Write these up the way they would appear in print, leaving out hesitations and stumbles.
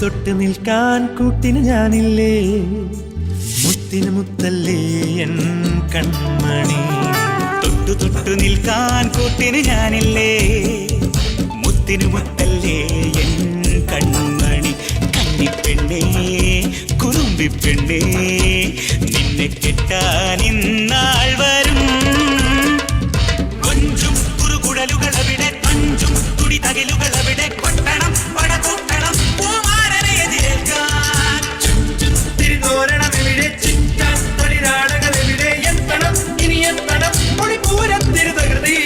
തൊട്ട് നിൽക്കാൻ കൂട്ടിന് ഞാനില്ലേ, മുത്തിന് മുത്തല്ലേ എൻ കൺമണി. തൊട്ടു നിൽക്കാൻ കൂട്ടിന് ഞാനില്ലേ, മുത്തിന് മുത്തല്ലേ എൻ കൺമണി. കന്നിപ്പെണ്ണേ കുറുമ്പിപ്പെണ്ണേ, നിന്നെ കെട്ടാൻ ഇന്നാൾ വരും. കൊഞ്ചും കുറുകുഴലുകളവിടെ, തഞ്ചും തുടി തകിലുകളവിടെ, കൊട്ടണം പടകൂട്ടണം പൂമാരനെ എതിരേൽക്കാൻ. തിരുതോരണമെവിടെ, ചിറ്റാൻ തൊഴിലാളകളെവിടെ, എത്തണം ഇനി എത്തണം പൊടിപൂരത്തിരുതകൃതി.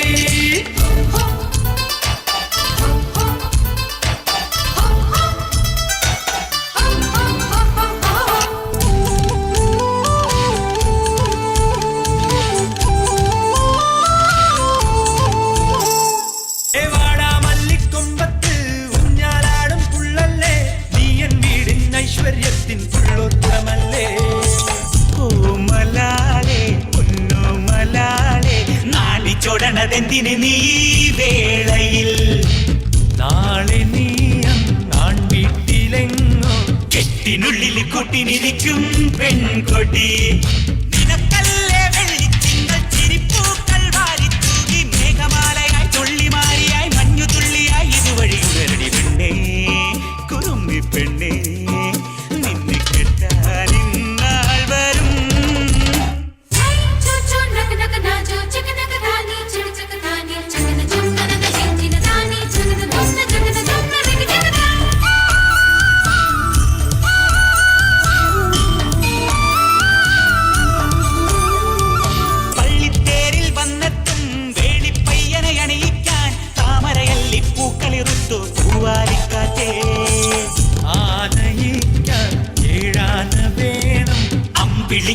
െന്തിന് നീ വേളയിൽ, നാളെ നീ ആൺ വീട്ടിലെങ്ങോ കെട്ടിനുള്ളിൽ കൂട്ടിനിരിക്കും പെൺകൊടി. നിനക്കല്ലേ വെള്ളിത്തിങ്കൾ ചിരിപ്പൂക്കൾ വാരിത്തൂകി, മേഘമാലയായി തുള്ളിമാരിയായി മഞ്ഞുതുള്ളിയായി ഇതുവഴി ഉടരടി പെണ്ണേ കുറുമ്പി പെണ്ണേ, നിന്നെ കെട്ടാൻ ഇന്നാൾ വരും.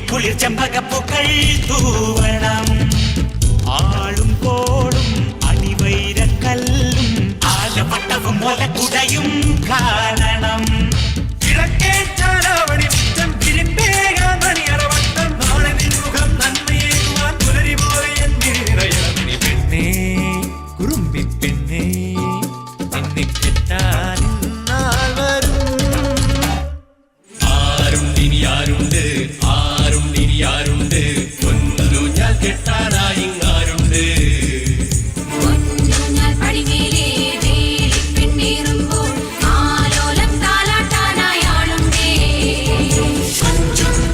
കുളിർ ചെമ്പകപ്പൂക്കൾ തൂവണം, ആളും കോളും അണിവൈരക്കല്ലും ആലപ്പട്ടവും മുലക്കുടയും കാണണം. പെണ്ണേ കുറുമ്പി പെണ്ണേ, നിന്നെ കെട്ടാൻ ഇന്നാൾ വരും. ആരുണ്ട് ഇനി ആരുണ്ട്, ആരുണ്ട് ഒന്നു ഞാൻ കെട്ടാനായി ആരുണ്ട്.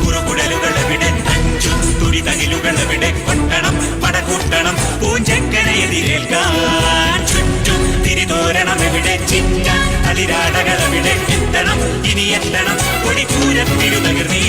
കുറുകുടലുകളവിടെ, തഞ്ചും തുടി തകിലുകളവിടെ, കൊട്ടണം പടകൂട്ടണം പൂഞ്ചക്കനെ എതിരേൽക്കാൻ. ചുറ്റും തിരിതോരണമെവിടെ, ചിന്ന തളിരാടകളവിടെ, എത്തണം ഇനി എത്തണം പൊടിപൂരത്തിരുതകൃതി.